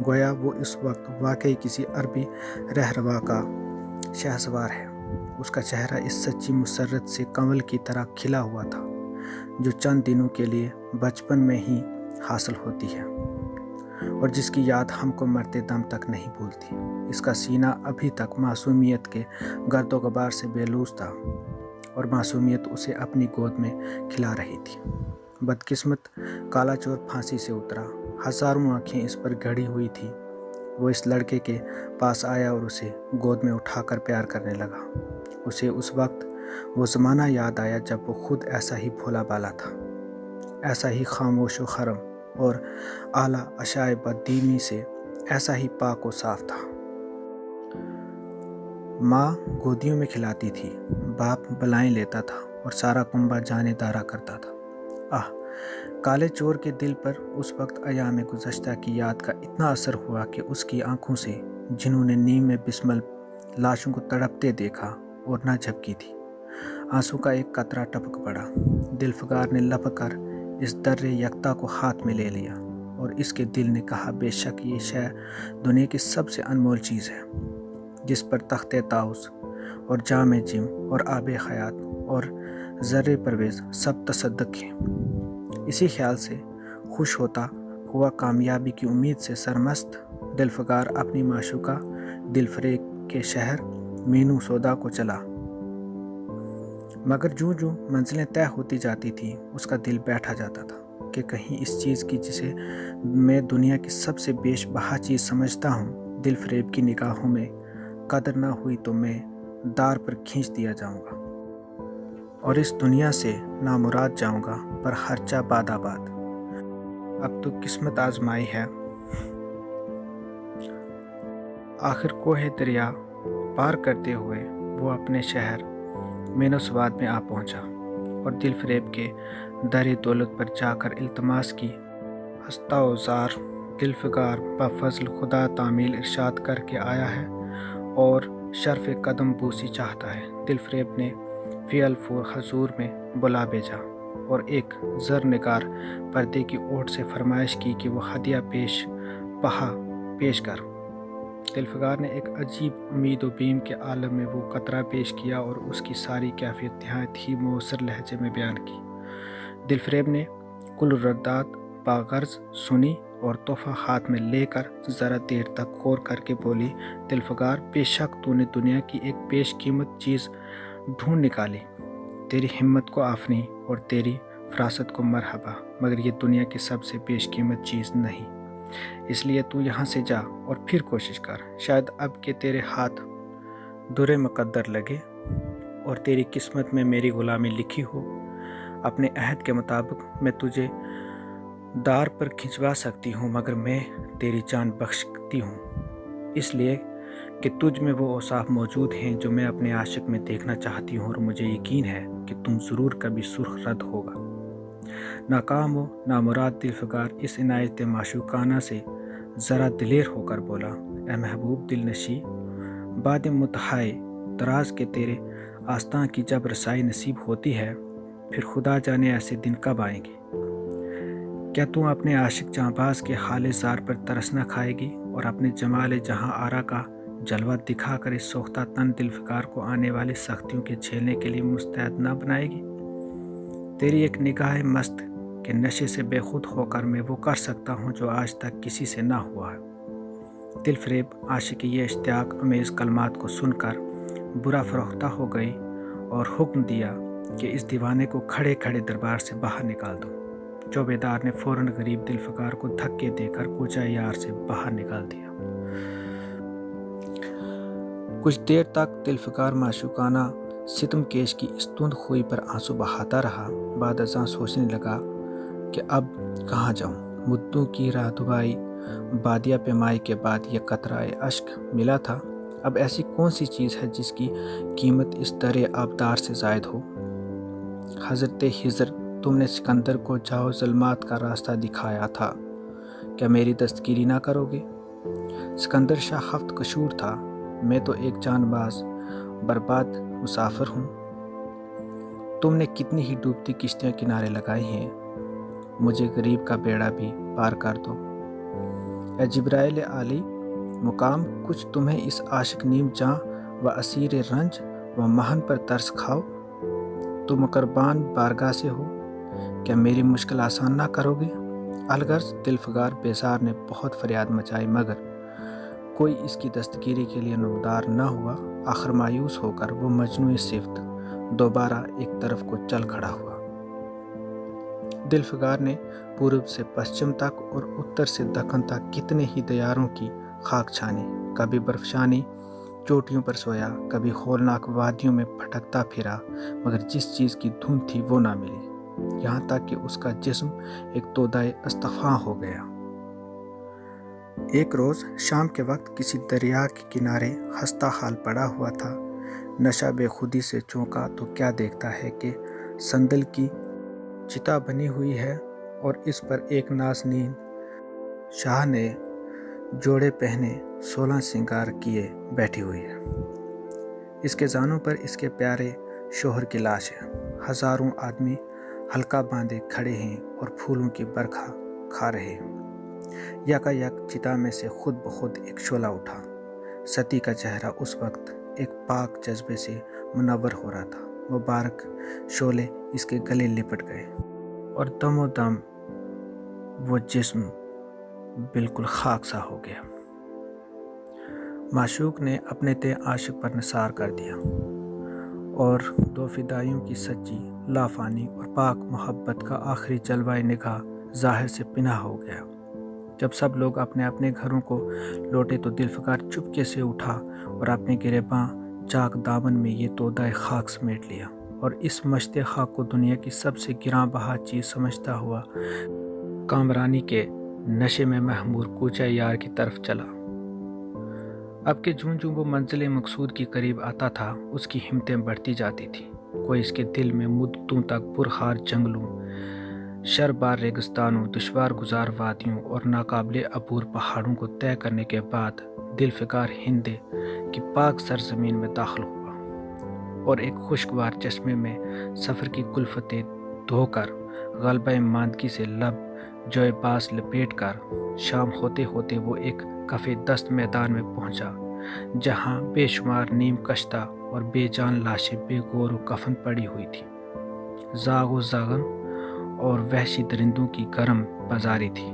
گویا وہ اس وقت واقعی کسی عربی رہروا کا شہسوار ہے۔ اس کا چہرہ اس سچی مسرت سے کنول کی طرح کھلا ہوا تھا جو چند دنوں کے لیے بچپن میں ہی حاصل ہوتی ہے اور جس کی یاد ہم کو مرتے دم تک نہیں بھولتی۔ اس کا سینہ ابھی تک معصومیت کے گرد و غبار سے بیلوث تھا اور معصومیت اسے اپنی گود میں کھلا رہی تھی۔ بدقسمت کالا چور پھانسی سے اترا، ہزاروں آنکھیں اس پر گڑی ہوئی تھی۔ وہ اس لڑکے کے پاس آیا اور اسے گود میں اٹھا کر پیار کرنے لگا۔ اسے اس وقت وہ زمانہ یاد آیا جب وہ خود ایسا ہی بھولا بالا تھا، ایسا ہی خاموش و خرم اور اعلیٰ اشیائے بددینی سے ایسا ہی پاک و صاف تھا۔ ماں گودیوں میں کھلاتی تھی، باپ بلائیں لیتا تھا اور سارا کنبہ جانے دارا کرتا تھا۔ کالے چور کے دل پر اس وقت ایام گزشتہ کی یاد کا اتنا اثر ہوا کہ اس کی آنکھوں سے، جنہوں نے نیم میں بسمل لاشوں کو تڑپتے دیکھا اور نہ جھپکی تھی، آنسو کا ایک قطرہ ٹپک پڑا۔ دلفگار نے لپک کر اس در یکتا کو ہاتھ میں لے لیا اور اس کے دل نے کہا، بے شک یہ شے دنیا کی سب سے انمول چیز ہے، جس پر تخت طاؤس اور جام جم اور آب حیات اور زر پرویز سب تصدق ہیں۔ اسی خیال سے خوش ہوتا ہوا کامیابی کی امید سے سرمست دلفگار اپنی معشوقہ دلفریب کے شہر مینو سودا کو چلا، مگر جوں منزلیں طے ہوتی جاتی تھیں اس کا دل بیٹھا جاتا تھا کہ کہیں اس چیز کی جسے میں دنیا کی سب سے بیش بہا چیز سمجھتا ہوں دلفریب کی نگاہوں میں قدر نہ ہوئی تو میں دار پر کھینچ دیا جاؤں گا اور اس دنیا سے نامراد جاؤں گا، پر خرچہ باد آباد۔ اب تو قسمت آزمائی ہے۔ آخر کوہ دریا پار کرتے ہوئے وہ اپنے شہر مینو سواد میں آ پہنچا اور دلفریب کے در دولت پر جا کر التماس کی، ہستہ و زار دلفگار بفضل خدا تعمیل ارشاد کر کے آیا ہے اور شرف قدم بوسی چاہتا ہے۔ دلفریب نے فی الفور حضور میں بلا بھیجا اور ایک زرنگار پردے کی اوٹ سے فرمائش کی کہ وہ ہدیہ پیش کر۔ دلفگار نے ایک عجیب امید و بیم کے عالم میں وہ قطرہ پیش کیا اور اس کی ساری کیفیت نہایت ہی مؤثر لہجے میں بیان کی۔ دلفریب نے کل ردات باغرض سنی اور تحفہ ہاتھ میں لے کر ذرا دیر تک غور کر کے بولی، دلفگار، بے شک تو نے دنیا کی ایک بیش قیمت چیز ڈھونڈ نکالی، تیری ہمت کو آفرین اور تیری فراست کو مرحبا، مگر یہ دنیا کی سب سے بیش قیمت چیز نہیں۔ اس لیے تو یہاں سے جا اور پھر کوشش کر، شاید اب کہ تیرے ہاتھ در مقدر لگے اور تیری قسمت میں میری غلامی لکھی ہو۔ اپنے عہد کے مطابق میں تجھے دار پر کھنچوا سکتی ہوں، مگر میں تیری جان بخشتی ہوں، اس لیے کہ تجھ میں وہ اوصاف موجود ہیں جو میں اپنے عاشق میں دیکھنا چاہتی ہوں، اور مجھے یقین ہے کہ تم ضرور کبھی سرخ رد ہوگا۔ ناکام و نامراد دلفگار اس عنایت معشوقانہ سے ذرا دلیر ہو کر بولا، اے محبوب دل نشیں، بعد مدتہائے دراز کے تیرے آستاں کی جب رسائی نصیب ہوتی ہے، پھر خدا جانے ایسے دن کب آئیں گے۔ کیا تم اپنے عاشق جاں باز کے حال زار پر ترس نہ کھائے گی اور اپنے جمال جہاں آرا کا جلوہ دکھا کر اس سوختہ تن دلفگار کو آنے والی سختیوں کے جھیلنے کے لیے مستعد نہ بنائے گی؟ تیری ایک نگاہ مست کے نشے سے بے خود ہو کر میں وہ کر سکتا ہوں جو آج تک کسی سے نہ ہوا ہے۔ دلفریب عاشق کی یہ اشتیاق امیز کلمات کو سن کر برا فروختہ ہو گئی اور حکم دیا کہ اس دیوانے کو کھڑے کھڑے دربار سے باہر نکال دو۔ چوبیدار نے فوراً غریب دلفگار کو دھکے دے کر کوچہ یار سے باہر نکال دیا۔ کچھ دیر تک دلفگار معشوقانہ ستم کیش کی اس تند خوئی پر آنسو بہاتا رہا، بعد ازاں سوچنے لگا کہ اب کہاں جاؤں۔ مدتوں کی راہ دبائی بادیہ پیمائی کے بعد یہ قطرہ اشک ملا تھا۔ اب ایسی کون سی چیز ہے جس کی قیمت اس در آبدار سے زائد ہو؟ حضرت خضر، تم نے سکندر کو جاؤ ظلمات کا راستہ دکھایا تھا، کیا میری دستگیری نہ کرو گے؟ سکندر شاہ ہفت قشور تھا، میں تو ایک جان باز برباد مسافر ہوں۔ تم نے کتنی ہی ڈوبتی کشتیاں کنارے لگائی ہیں، مجھے غریب کا بیڑا بھی پار کر دو۔ اے جبرائیل عالی مقام، کچھ تمہیں اس عاشق نیم جاں و اسیر رنج و محن پر ترس کھاؤ؟ تم مقربان بارگاہ سے ہو، کیا میری مشکل آسان نہ کرو گے؟ الغرض دلفگار بیزار نے بہت فریاد مچائی، مگر کوئی اس کی دستگیری کے لیے نمودار نہ ہوا۔ آخر مایوس ہو کر وہ مجنون صفت دوبارہ ایک طرف کو چل کھڑا ہوا۔ دلفگار نے پورب سے پشچم تک اور اتر سے دکن تک کتنے ہی دیاروں کی خاک چھانی، کبھی برفشانی چوٹیوں پر سویا، کبھی ہولناک وادیوں میں بھٹکتا پھرا، مگر جس چیز کی دھن تھی وہ نہ ملی، یہاں تک کہ اس کا جسم ایک تودائے استفاں ہو گیا۔ ایک روز شام کے وقت کسی دریا کے کنارے ہنستا حال پڑا ہوا تھا، نشہ بے خودی سے چونکا تو کیا دیکھتا ہے کہ سندل کی چتا بنی ہوئی ہے اور اس پر ایک نازنین شاہ نے جوڑے پہنے 16 سنگار کیے بیٹھی ہوئی ہے۔ اس کے زانوں پر اس کے پیارے شوہر کی لاش ہے۔ ہزاروں آدمی حلقہ باندھے کھڑے ہیں اور پھولوں کی برکھا کھا رہے ہیں۔ یکا یک چتا میں سے خود بخود ایک شعلہ اٹھا۔ ستی کا چہرہ اس وقت ایک پاک جذبے سے منور ہو رہا تھا۔ مبارک شعلے اس کے گلے لپٹ گئے اور دم و دم وہ جسم بالکل خاک سا ہو گیا۔ معشوق نے اپنے تئیں عاشق پر نثار کر دیا اور دو فدائیوں کی سچی، لافانی اور پاک محبت کا آخری جلوہ نگاہ ظاہر سے پنہاں ہو گیا۔ جب سب لوگ اپنے اپنے گھروں کو لوٹے تو دلفگار چپکے سے اٹھا اور اپنے گریباں چاک دامن میں یہ تودائے خاک سمیٹ لیا اور اس مشت خاک کو دنیا کی سب سے گراں بہا چیز سمجھتا ہوا کامرانی کے نشے میں مہمور کوچہ یار کی طرف چلا۔ اب کہ جوں جوں وہ منزل مقصود کی قریب آتا تھا، اس کی ہمتیں بڑھتی جاتی تھیں۔ کوئی اس کے دل میں مدتوں تک پرخار جنگلوں، شربار ریگستانوں، دشوار گزار وادیوں اور ناقابل عبور پہاڑوں کو طے کرنے کے بعد دلفگار ہند کی پاک سرزمین میں داخل ہوا اور ایک خوشگوار چشمے میں سفر کی کلفتیں دھو کر، غلبہ ماندگی سے لب جوئے باس لپیٹ کر، شام ہوتے ہوتے وہ ایک کفِ دست میدان میں پہنچا، جہاں بے شمار نیم کشتہ اور بے جان لاشیں بے گور و کفن پڑی ہوئی تھی۔ زاغ و زاغن اور وحشی درندوں کی گرم بازاری تھی۔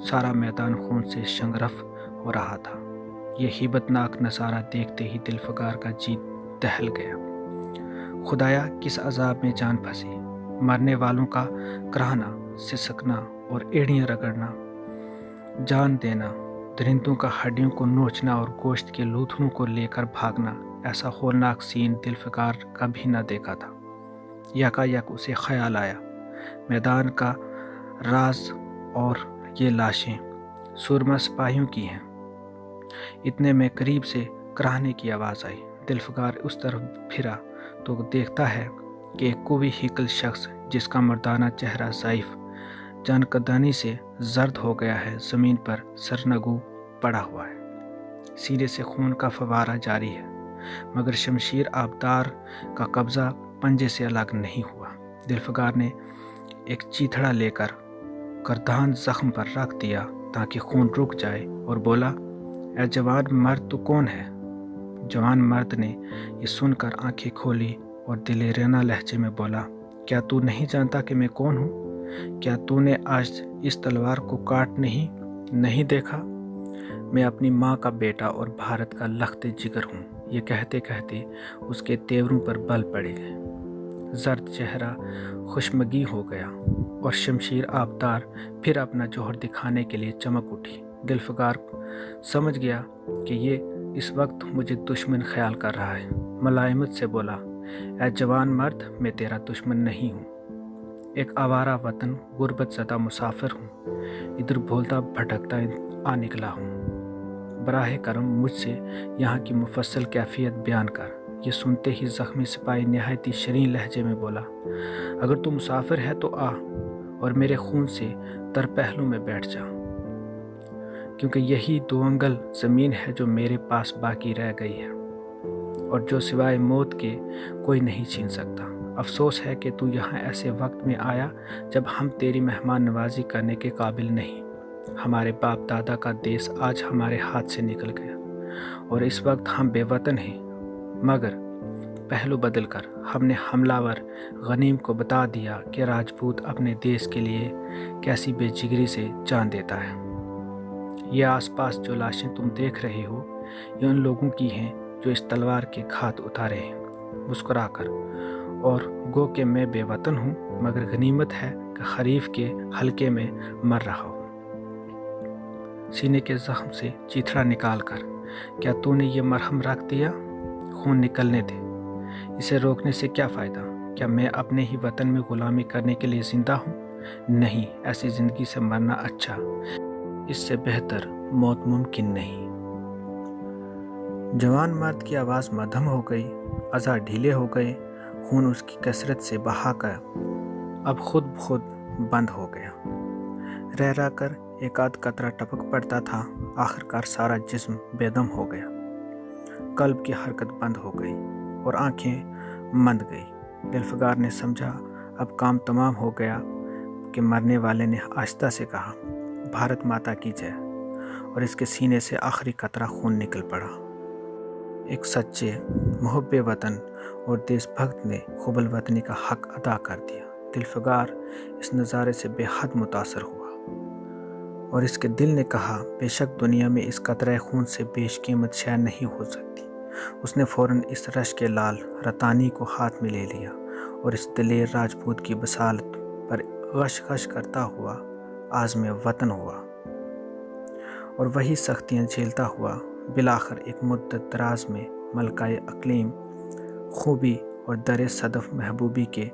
سارا میدان خون سے شنگرف ہو رہا تھا۔ یہ ہیبت ناک نظارہ دیکھتے ہی دلفگار کا جی دہل گیا۔ خدایا، کس عذاب میں جان پھنسی! مرنے والوں کا کراہنا، سسکنا اور ایڑیاں رگڑنا، جان دینا، درندوں کا ہڈیوں کو نوچنا اور گوشت کے لوتھڑوں کو لے کر بھاگنا، ایسا ہولناک سین دلفگار کبھی نہ دیکھا تھا۔ یکا یک اسے خیال آیا، میدان کا راز اور یہ لاشیں سرما سپاہیوں کی ہیں۔ اتنے میں قریب سے کراہنے کی آواز آئی۔ دلفگار اس طرف پھرا تو دیکھتا ہے کہ ایک قوی ہیکل شخص، جس کا مردانہ چہرہ ضعیف جانکدانی سے زرد ہو گیا ہے، زمین پر سرنگوں پڑا ہوا ہے۔ سینے سے خون کا فوارہ جاری ہے، مگر شمشیر آبدار کا قبضہ پنجے سے الگ نہیں ہوا۔ دلفگار نے ایک چیتھڑا لے کر گردان زخم پر رکھ دیا تاکہ خون رک جائے اور بولا، اے جوان مرد، تو کون ہے؟ جوان مرد نے یہ سن کر آنکھیں کھولی اور دلیرانہ لہجے میں بولا، کیا تو نہیں جانتا کہ میں کون ہوں؟ کیا تو نے آج اس تلوار کو کاٹ نہیں دیکھا؟ میں اپنی ماں کا بیٹا اور بھارت کا لخت جگر ہوں۔ یہ کہتے کہتے اس کے تیوروں پر بل پڑے گئے۔ زرد چہرہ خوشمگی ہو گیا اور شمشیر آبدار پھر اپنا جوہر دکھانے کے لیے چمک اٹھی۔ دلفگار سمجھ گیا کہ یہ اس وقت مجھے دشمن خیال کر رہا ہے۔ ملائمت سے بولا، اے جوان مرد، میں تیرا دشمن نہیں ہوں۔ ایک آوارہ وطن غربت زدہ مسافر ہوں، ادھر بھولتا بھٹکتا آ نکلا ہوں۔ براہ کرم مجھ سے یہاں کی مفصل کیفیت بیان کر۔ یہ سنتے ہی زخمی سپاہی نہایت شرین لہجے میں بولا، اگر تو مسافر ہے تو آ اور میرے خون سے تر پہلو میں بیٹھ جا، کیونکہ یہی 2 انگل زمین ہے جو میرے پاس باقی رہ گئی ہے اور جو سوائے موت کے کوئی نہیں چھین سکتا۔ افسوس ہے کہ تو یہاں ایسے وقت میں آیا جب ہم تیری مہمان نوازی کرنے کے قابل نہیں۔ ہمارے باپ دادا کا دیس آج ہمارے ہاتھ سے نکل گیا اور اس وقت ہم بے وطن ہیں، مگر پہلو بدل کر ہم نے حملہ ور غنیم کو بتا دیا کہ راجپوت اپنے دیس کے لیے کیسی بے جگری سے جان دیتا ہے۔ یہ آس پاس جو لاشیں تم دیکھ رہے ہو، یہ ان لوگوں کی ہیں جو اس تلوار کے گھات اتارے ہیں مسکرا کر، اور گو کہ میں بے وطن ہوں، مگر غنیمت ہے کہ خریف کے حلقے میں مر رہا ہوں۔ سینے کے زخم سے چیتھڑا نکال کر، کیا تو نے یہ مرہم رکھ دیا؟ خون نکلنے دے، اسے روکنے سے کیا فائدہ؟ کیا میں اپنے ہی وطن میں غلامی کرنے کے لیے زندہ ہوں؟ نہیں، ایسی زندگی سے مرنا اچھا، اس سے بہتر موت ممکن نہیں۔ جوان مرد کی آواز مدھم ہو گئی، اعضاء ڈھیلے ہو گئے، خون اس کی کثرت سے بہا کر اب خود بخود بند ہو گیا۔ رہ رہ کر ایک آدھ قطرہ ٹپک پڑتا تھا، آخر کار سارا جسم بے دم ہو گیا۔ قلب کی حرکت بند ہو گئی اور آنکھیں مند گئی۔ دلفگار نے سمجھا اب کام تمام ہو گیا کہ مرنے والے نے آہستہ سے کہا، بھارت ماتا کی جے، اور اس کے سینے سے آخری قطرہ خون نکل پڑا۔ ایک سچے محب وطن اور دیس بھگت نے حب الوطنی کا حق ادا کر دیا۔ دلفگار اس نظارے سے بے حد متاثر ہوا اور اس کے دل نے کہا، بے شک دنیا میں اس قطرہ خون سے بیش قیمت شے نہیں ہو سکتی۔ اس نے فوراً اس رش کے لال رتانی کو ہاتھ میں لے لیا اور اس دلیر راجپوت کی بصالت پر غش غش کرتا ہوا عازم وطن ہوا، اور وہی سختیاں جھیلتا ہوا بالآخر ایک مدت دراز میں ملکہ اقلیم خوبی اور در صدف محبوبی کے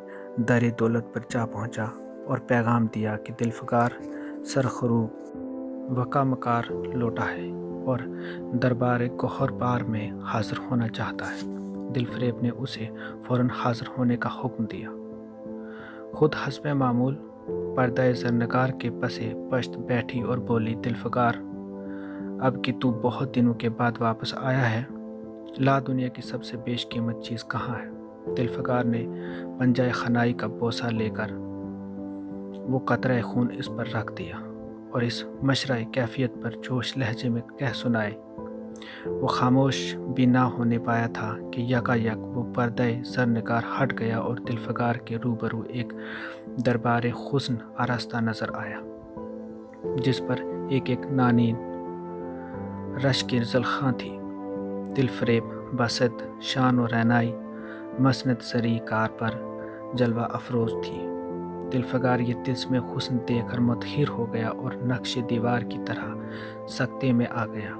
در دولت پر جا پہنچا اور پیغام دیا کہ دلفگار سرخروب وقا مکار لوٹا ہے اور دربار گوہر پار میں حاضر ہونا چاہتا ہے۔ دلفریب نے اسے فوراً حاضر ہونے کا حکم دیا۔ خود حسب معمول پردہ زرنگار کے پسے پشت بیٹھی اور بولی، دلفگار، اب کہ تو بہت دنوں کے بعد واپس آیا ہے، لا دنیا کی سب سے بیش قیمت چیز کہاں ہے؟ دلفگار نے پنجہ خنائی کا بوسہ لے کر وہ قطرہ خون اس پر رکھ دیا اور اس مشرع کیفیت پر جوش لہجے میں کہہ سنائے۔ وہ خاموش بھی نہ ہونے پایا تھا کہ یکا یک وہ پردہ زرنگار ہٹ گیا اور دلفگار کے روبرو ایک دربار حسن آراستہ نظر آیا، جس پر ایک ایک نانین رش کی زلخاں تھی۔ دلفریب بسط شان و رعنائی مسند زری کار پر جلوہ افروز تھی۔ دلفگار یہ تلسم حسن دیکھ کر متحیر ہو گیا اور نقش دیوار کی طرح سکتے میں آ گیا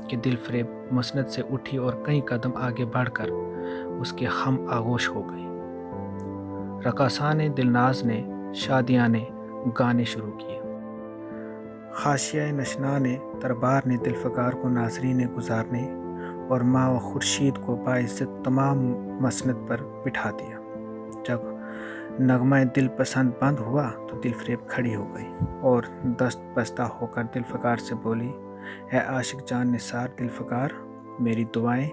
کہ دلفریب مسند سے اٹھی اور کئی قدم آگے بڑھ کر اس کے ہم آغوش ہو گئی۔ رقاصان دلناز نے شادیانے گانے شروع کیے۔ خاشیہ نشنان دربار نے دلفگار کو ناظرین گزارنے اور ماں و خورشید کو باعزت تمام مسند پر بٹھا دیا۔ جب نغمہ دل پسند بند ہوا تو دلفریب کھڑی ہو گئی اور دست بستہ ہو کر دلفگار سے بولی، اے عاشق جان نثار دلفگار، میری دعائیں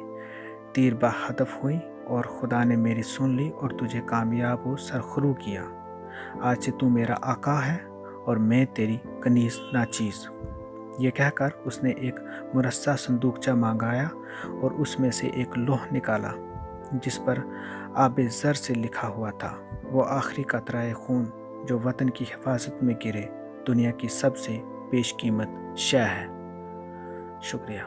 تیر بہ ہدف ہوئیں اور خدا نے میری سن لی اور تجھے کامیاب و سرخرو کیا۔ آج سے تو میرا آقا ہے اور میں تیری کنیز ناچیز۔ یہ کہہ کر اس نے ایک مرصع صندوقچہ مانگایا اور اس میں سے ایک لوح نکالا جس پر آب زر سے لکھا ہوا تھا، وہ آخری قطرہ خون جو وطن کی حفاظت میں گرے دنیا کی سب سے بیش قیمت شے ہے۔ شکریہ۔